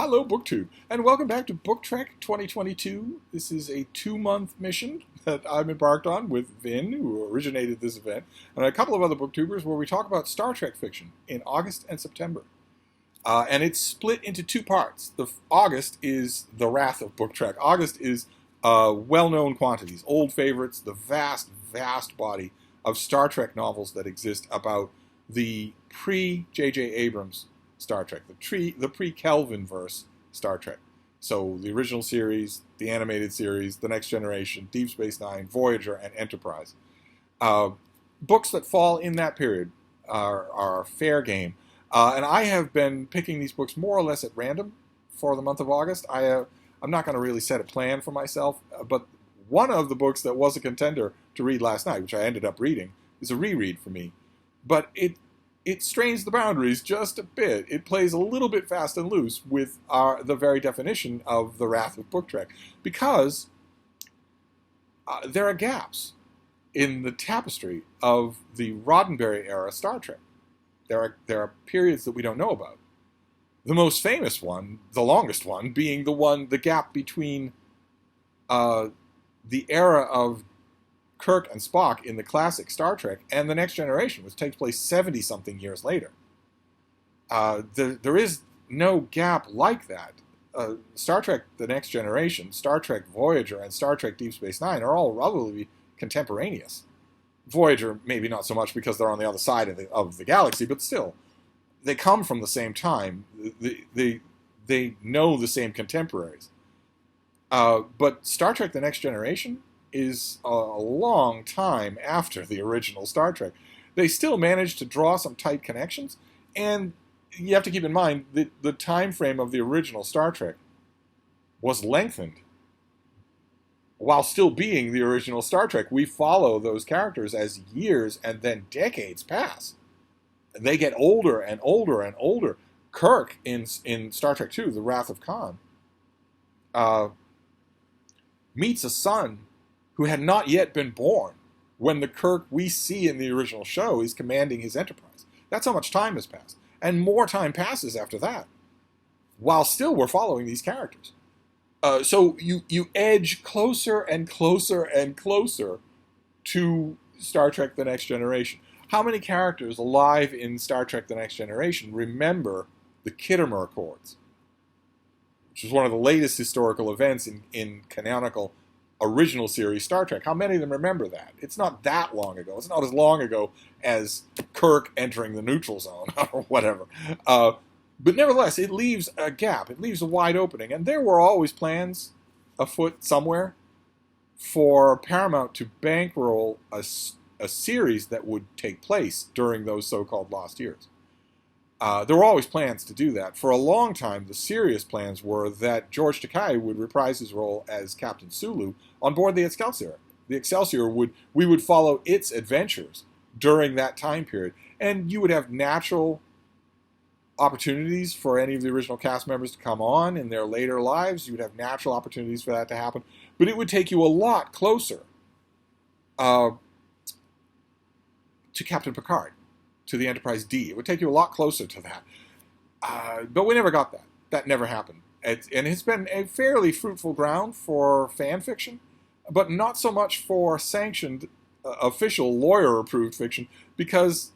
Hello, BookTube, and welcome back to Book Trek 2022. This is a 2-month mission that I've embarked on with Vin, who originated this event, and a couple of other booktubers where we talk about Star Trek fiction in August and September. And it's split into two parts. August is the wrath of Book Trek. August is well-known quantities, old favorites, the vast, vast body of Star Trek novels that exist about the pre-J.J. Abrams Star Trek, the pre-Kelvin-verse Star Trek. So the original series, the animated series, The Next Generation, Deep Space Nine, Voyager, and Enterprise. Books that fall in that period are fair game. And I have been picking these books more or less at random for the month of August. I'm not going to really set a plan for myself, but one of the books that was a contender to read last night, which I ended up reading, is a reread for me. But it strains the boundaries just a bit. It plays a little bit fast and loose with the very definition of the wrath of Book Trek, because there are gaps in the tapestry of the Roddenberry era Star Trek. There are periods that we don't know about. The most famous one, the longest one, being the gap between the era of Kirk and Spock in the classic Star Trek and The Next Generation, which takes place 70-something years later. There is no gap like that. Star Trek The Next Generation, Star Trek Voyager, and Star Trek Deep Space Nine are all relatively contemporaneous. Voyager, maybe not so much because they're on the other side of the galaxy, but still, they come from the same time. They know the same contemporaries. But Star Trek The Next Generation is a long time after the original Star Trek. They still managed to draw some tight connections, and you have to keep in mind that the time frame of the original Star Trek was lengthened while still being the original Star Trek. We follow those characters as years and then decades pass. They get older and older and older. Kirk in Star Trek II, The Wrath of Khan, meets a son who had not yet been born when the Kirk we see in the original show is commanding his Enterprise. That's how much time has passed. And more time passes after that, while still we're following these characters. So you edge closer and closer and closer to Star Trek The Next Generation. How many characters alive in Star Trek The Next Generation remember the Kittimer Accords, which is one of the latest historical events in canonical original series Star Trek? How many of them remember that? It's not that long ago. It's not as long ago as Kirk entering the neutral zone or whatever. But nevertheless, it leaves a gap. It leaves a wide opening. And there were always plans afoot somewhere for Paramount to bankroll a series that would take place during those so-called lost years. There were always plans to do that. For a long time, the serious plans were that George Takei would reprise his role as Captain Sulu on board the Excelsior. The Excelsior we would follow its adventures during that time period, and you would have natural opportunities for any of the original cast members to come on in their later lives. You would have natural opportunities for that to happen, but it would take you a lot closer to Captain Picard, to the Enterprise D. It would take you a lot closer to that. But we never got that. That never happened. And it's been a fairly fruitful ground for fan fiction, but not so much for sanctioned, official, lawyer-approved fiction, because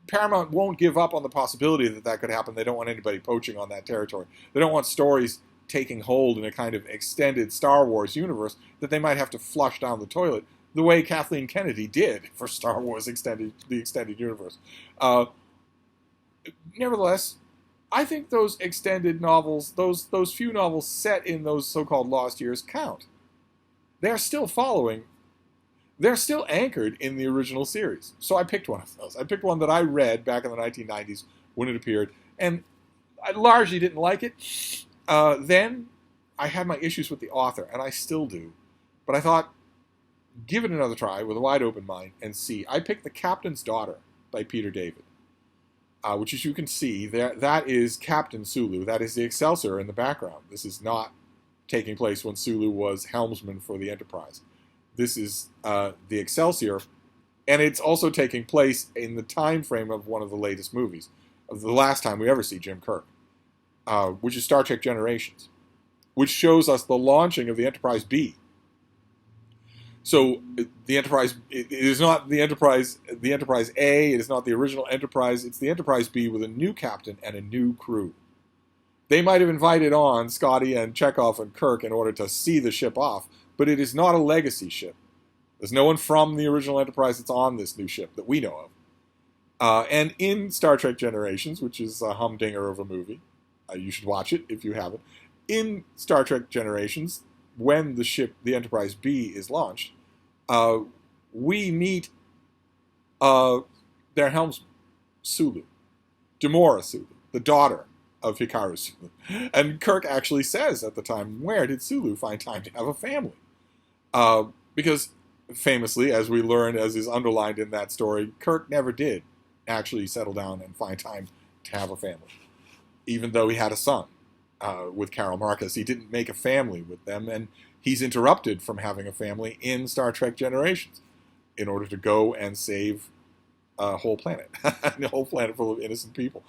Paramount won't give up on the possibility that that could happen. They don't want anybody poaching on that territory. They don't want stories taking hold in a kind of extended Star Wars universe that they might have to flush down the toilet, the way Kathleen Kennedy did for Star Wars the extended universe. Nevertheless, I think those extended novels, those few novels set in those so-called lost years, count. They're still anchored in the original series. So I picked one of those. I picked one that I read back in the 1990s when it appeared, and I largely didn't like it. Then I had my issues with the author, and I still do. But I thought, give it another try with a wide open mind and see. I picked The Captain's Daughter by Peter David, which, as you can see, that is Captain Sulu. That is the Excelsior in the background. This is not taking place when Sulu was helmsman for the Enterprise. This is the Excelsior, and it's also taking place in the time frame of one of the latest movies, of the last time we ever see Jim Kirk. which is Star Trek Generations, which shows us the launching of the Enterprise B. So the Enterprise, it is not the Enterprise A, it is not the original Enterprise, it's the Enterprise B with a new captain and a new crew. They might have invited on Scotty and Chekhov and Kirk in order to see the ship off, but it is not a legacy ship. There's no one from the original Enterprise that's on this new ship that we know of. And in Star Trek Generations, which is a humdinger of a movie, you should watch it if you haven't. In Star Trek Generations, when the ship, the Enterprise B, is launched, we meet their helmsman, Sulu, Demora Sulu, the daughter of Hikaru Sulu. And Kirk actually says at the time, where did Sulu find time to have a family? Because famously, as we learn, as is underlined in that story, Kirk never did actually settle down and find time to have a family. Even though he had a son with Carol Marcus, he didn't make a family with them, and he's interrupted from having a family in Star Trek Generations in order to go and save a whole planet, a whole planet full of innocent people.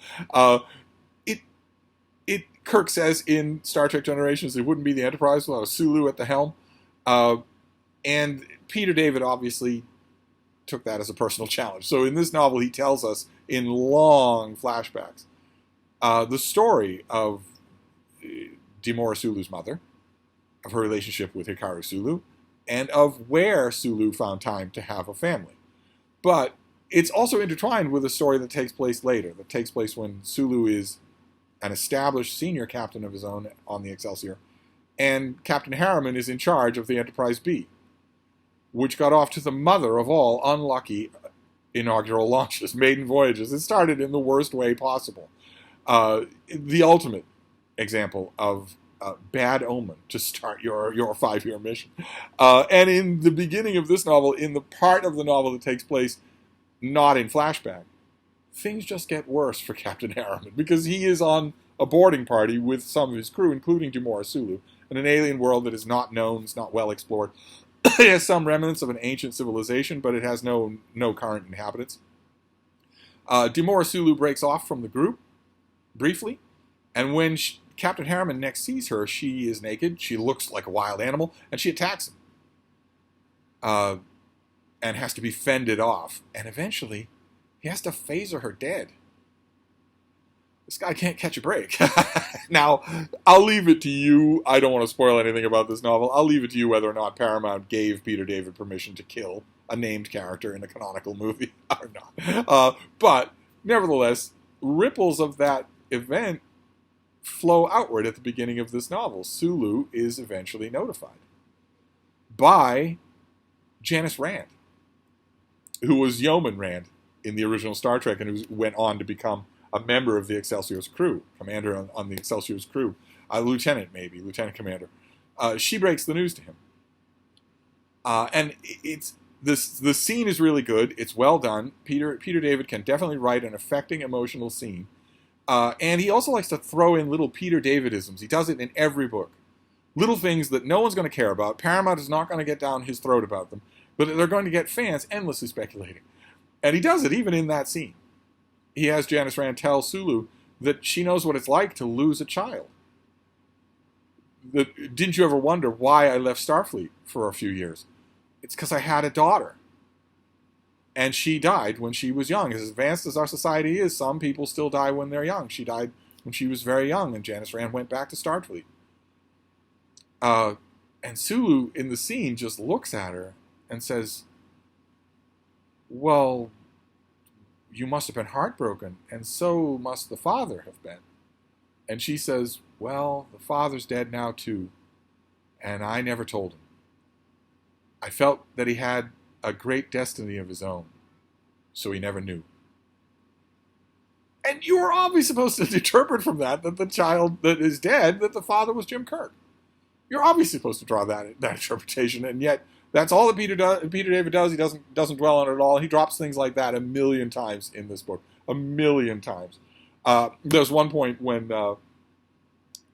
Kirk says in Star Trek Generations, it wouldn't be the Enterprise without a Sulu at the helm. And Peter David obviously took that as a personal challenge. So in this novel, he tells us in long flashbacks the story of Demora Sulu's mother, of her relationship with Hikaru Sulu, and of where Sulu found time to have a family. But it's also intertwined with a story that takes place later, that takes place when Sulu is an established senior captain of his own on the Excelsior, and Captain Harriman is in charge of the Enterprise B, which got off to the mother of all unlucky inaugural launches, maiden voyages. It started in the worst way possible. The ultimate example of bad omen to start your 5-year mission. And in the beginning of this novel, in the part of the novel that takes place not in flashback, things just get worse for Captain Harriman, because he is on a boarding party with some of his crew, including Demora Sulu, in an alien world that is not known, is not well explored. It has some remnants of an ancient civilization, but it has no current inhabitants. Demora Sulu breaks off from the group, briefly, and when Captain Harriman next sees her, she is naked, she looks like a wild animal, and she attacks him. And has to be fended off. And eventually, he has to phaser her dead. This guy can't catch a break. Now, I'll leave it to you. I don't want to spoil anything about this novel. I'll leave it to you whether or not Paramount gave Peter David permission to kill a named character in a canonical movie or not. But, nevertheless, ripples of that event flow outward at the beginning of this novel. Sulu is eventually notified by Janice Rand, who was Yeoman Rand in the original Star Trek and who went on to become a member of the Excelsior's crew, commander on the Excelsior's crew, lieutenant commander. She breaks the news to him. And the scene is really good. It's well done. Peter David can definitely write an affecting, emotional scene. And he also likes to throw in little Peter Davidisms. He does it in every book. Little things that no one's going to care about. Paramount is not going to get down his throat about them, but they're going to get fans endlessly speculating. And he does it even in that scene. He has Janice Rand tell Sulu that she knows what it's like to lose a child. Didn't you ever wonder why I left Starfleet for a few years? It's because I had a daughter. And she died when she was young. As advanced as our society is, some people still die when they're young. She died when she was very young, and Janice Rand went back to Starfleet. And Sulu, in the scene, just looks at her and says, well, you must have been heartbroken, and so must the father have been. And she says, well, the father's dead now too, and I never told him. I felt that he had a great destiny of his own, so he never knew. And you were obviously supposed to interpret from that the child that is dead, that the father was Jim Kirk. You're obviously supposed to draw that interpretation, and yet that's all that Peter David does. He doesn't dwell on it at all. He drops things like that 1,000,000 times in this book. 1,000,000 times. There's one point when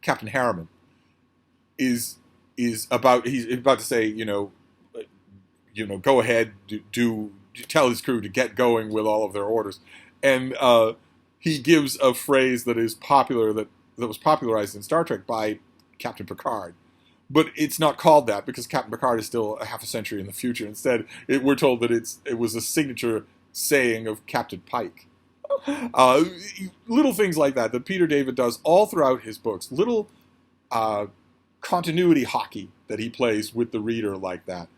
Captain Harriman he's about to say, go ahead, do tell his crew to get going with all of their orders, and he gives a phrase that is popular that that was popularized in Star Trek by Captain Picard. But it's not called that because Captain Picard is still a half a century in the future. Instead, we're told that it was a signature saying of Captain Pike. Little things like that Peter David does all throughout his books. Little continuity hockey that he plays with the reader like that.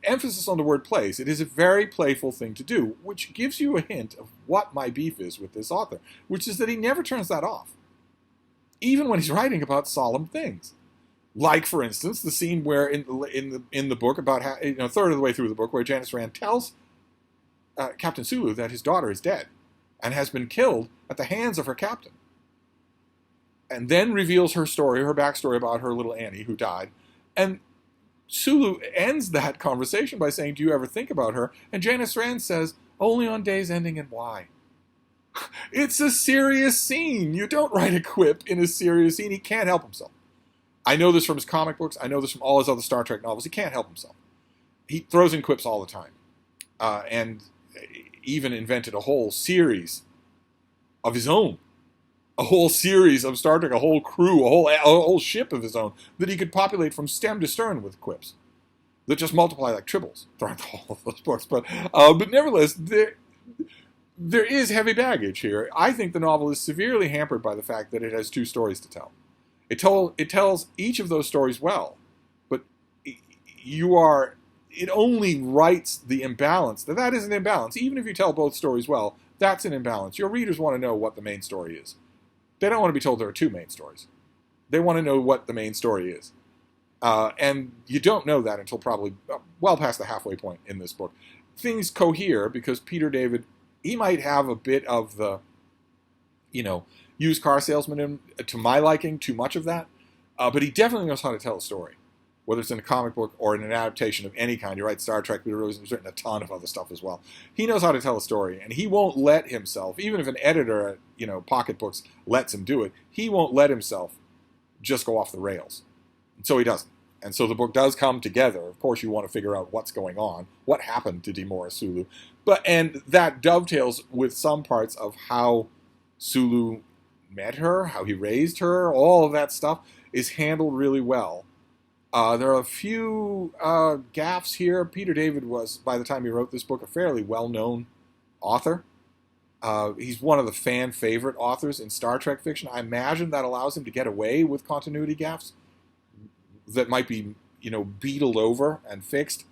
Emphasis on the word plays. It is a very playful thing to do, which gives you a hint of what my beef is with this author, which is that he never turns that off, even when he's writing about solemn things. Like, for instance, the scene where in the book, about a third of the way through the book, where Janice Rand tells Captain Sulu that his daughter is dead and has been killed at the hands of her captain, and then reveals her story, her backstory about her little Annie who died, and Sulu ends that conversation by saying, "Do you ever think about her?" And Janice Rand says, "Only on days ending in Y." It's a serious scene. You don't write a quip in a serious scene. He can't help himself. I know this from his comic books. I know this from all his other Star Trek novels. He can't help himself. He throws in quips all the time. And even invented a whole series of his own. A whole series of Star Trek, a whole crew, a whole ship of his own that he could populate from stem to stern with quips that just multiply like tribbles throughout all of those books. But nevertheless, there is heavy baggage here. I think the novel is severely hampered by the fact that it has two stories to tell. It tells each of those stories well, but it only writes the imbalance. That is an imbalance. Even if you tell both stories well, that's an imbalance. Your readers want to know what the main story is. They don't want to be told there are two main stories. They want to know what the main story is. And you don't know that until probably well past the halfway point in this book. Things cohere because Peter David, he might have a bit of the, used car salesman, to my liking, too much of that. But he definitely knows how to tell a story, whether it's in a comic book or in an adaptation of any kind. You write Star Trek, Peter Rose has written a ton of other stuff as well. He knows how to tell a story, and he won't let himself, even if an editor at Pocket Books lets him do it, he won't let himself just go off the rails. And so he doesn't. And so the book does come together. Of course, you want to figure out what's going on, what happened to Demora Sulu, and that dovetails with some parts of how Sulu met her, how he raised her, all of that stuff is handled really well. There are a few gaffes here. Peter David was, by the time he wrote this book, a fairly well-known author. He's one of the fan favorite authors in Star Trek fiction. I imagine that allows him to get away with continuity gaffes that might be, beetled over and fixed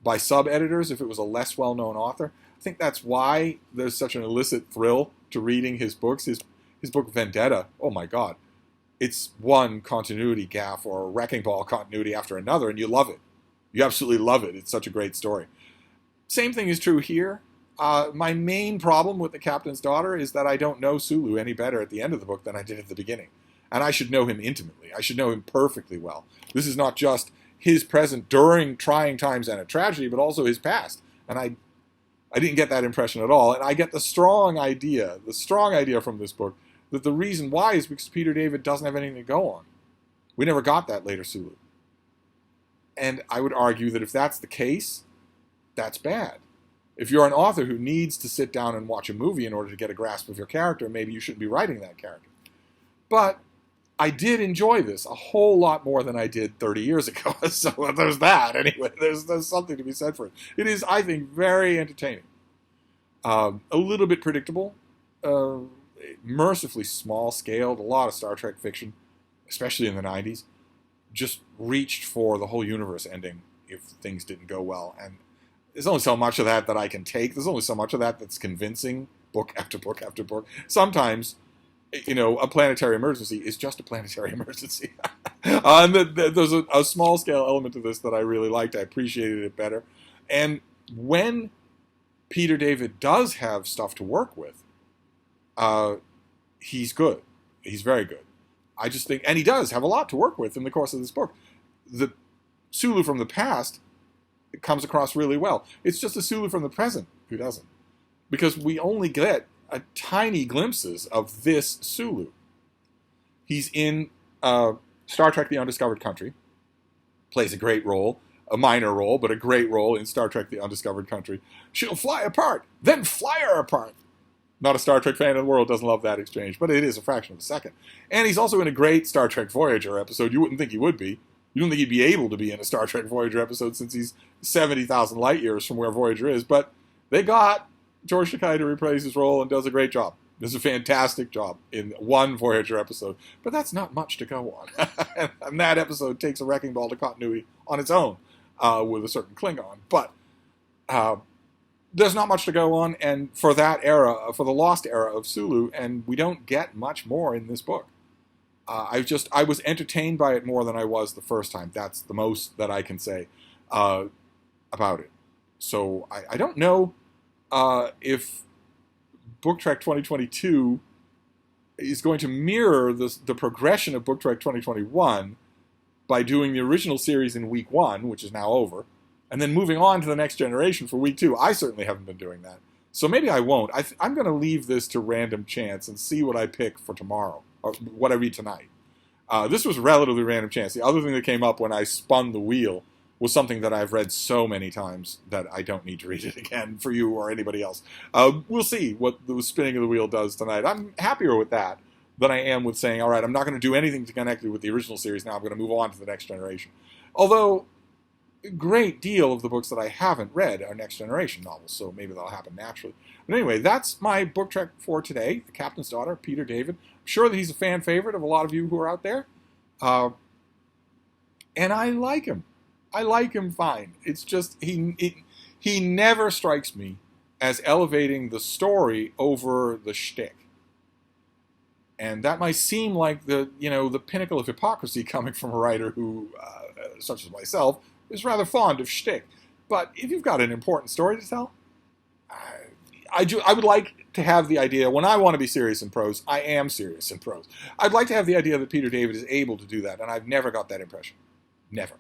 by sub-editors if it was a less well-known author. I think that's why there's such an illicit thrill to reading his books. His book Vendetta, oh my God. It's one continuity gaffe or a wrecking ball continuity after another, and you love it. You absolutely love it. It's such a great story. Same thing is true here. My main problem with The Captain's Daughter is that I don't know Sulu any better at the end of the book than I did at the beginning. And I should know him intimately. I should know him perfectly well. This is not just his present during trying times and a tragedy, but also his past. And I didn't get that impression at all. And I get the strong idea from this book that the reason why is because Peter David doesn't have anything to go on. We never got that later Sulu. And I would argue that if that's the case, that's bad. If you're an author who needs to sit down and watch a movie in order to get a grasp of your character, maybe you shouldn't be writing that character. But I did enjoy this a whole lot more than I did 30 years ago. So there's that. Anyway, there's something to be said for it. It is, I think, very entertaining. A little bit predictable. Mercifully small-scaled. A lot of Star Trek fiction, especially in the 90s, just reached for the whole universe ending if things didn't go well. And there's only so much of that I can take. There's only so much of that that's convincing, book after book after book. Sometimes, a planetary emergency is just a planetary emergency. And there's a small-scale element to this that I really liked. I appreciated it better. And when Peter David does have stuff to work with, he's good. He's very good. I just think, and he does have a lot to work with in the course of this book. The Sulu from the past comes across really well. It's just a Sulu from the present who doesn't. Because we only get tiny glimpses of this Sulu. He's in Star Trek The Undiscovered Country. Plays a great role. A minor role, but a great role in Star Trek The Undiscovered Country. She'll fly apart, then fly her apart. Not a Star Trek fan in the world doesn't love that exchange, but it is a fraction of a second. And he's also in a great Star Trek Voyager episode. You wouldn't think he would be. You don't think he'd be able to be in a Star Trek Voyager episode since he's 70,000 light years from where Voyager is. But they got George Takei to reprise his role and does a great job. Does a fantastic job in one Voyager episode. But that's not much to go on. And that episode takes a wrecking ball to continuity on its own with a certain Klingon. But there's not much to go on, and for that era, for the lost era of Sulu, and we don't get much more in this book. I was entertained by it more than I was the first time. That's the most that I can say about it. So I don't know if Book Trek 2022 is going to mirror the progression of Book Trek 2021 by doing the original series in week 1, which is now over, and then moving on to the next generation for week 2. I certainly haven't been doing that. So maybe I won't. I'm going to leave this to random chance and see what I pick for tomorrow, or what I read tonight. This was relatively random chance. The other thing that came up when I spun the wheel was something that I've read so many times that I don't need to read it again for you or anybody else. We'll see what the spinning of the wheel does tonight. I'm happier with that than I am with saying, all right, I'm not going to do anything to connect it with the original series now. I'm going to move on to the next generation. Although great deal of the books that I haven't read are Next Generation novels, so maybe that'll happen naturally. But anyway, that's my book trek for today, The Captain's Daughter, Peter David. I'm sure that he's a fan favorite of a lot of you who are out there. And I like him. I like him fine. It's just, he never strikes me as elevating the story over the shtick. And that might seem like the pinnacle of hypocrisy coming from a writer who, such as myself, is rather fond of shtick. But if you've got an important story to tell, I would like to have the idea, when I want to be serious in prose, I am serious in prose. I'd like to have the idea that Peter David is able to do that, and I've never got that impression. Never.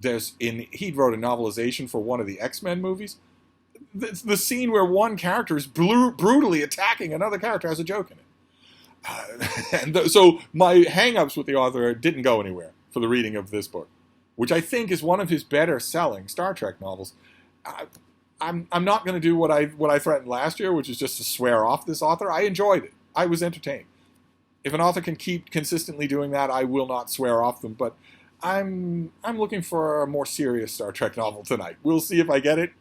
He wrote a novelization for one of the X-Men movies. The scene where one character is brutally attacking another character has a joke in it. So my hang-ups with the author didn't go anywhere for the reading of this book, which I think is one of his better-selling Star Trek novels. I'm not going to do what I threatened last year, which is just to swear off this author. I enjoyed it. I was entertained. If an author can keep consistently doing that, I will not swear off them. But I'm looking for a more serious Star Trek novel tonight. We'll see if I get it.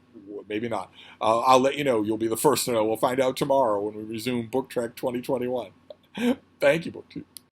Maybe not. I'll let you know. You'll be the first to know. We'll find out tomorrow when we resume Book Trek 2021. Thank you, BookTube.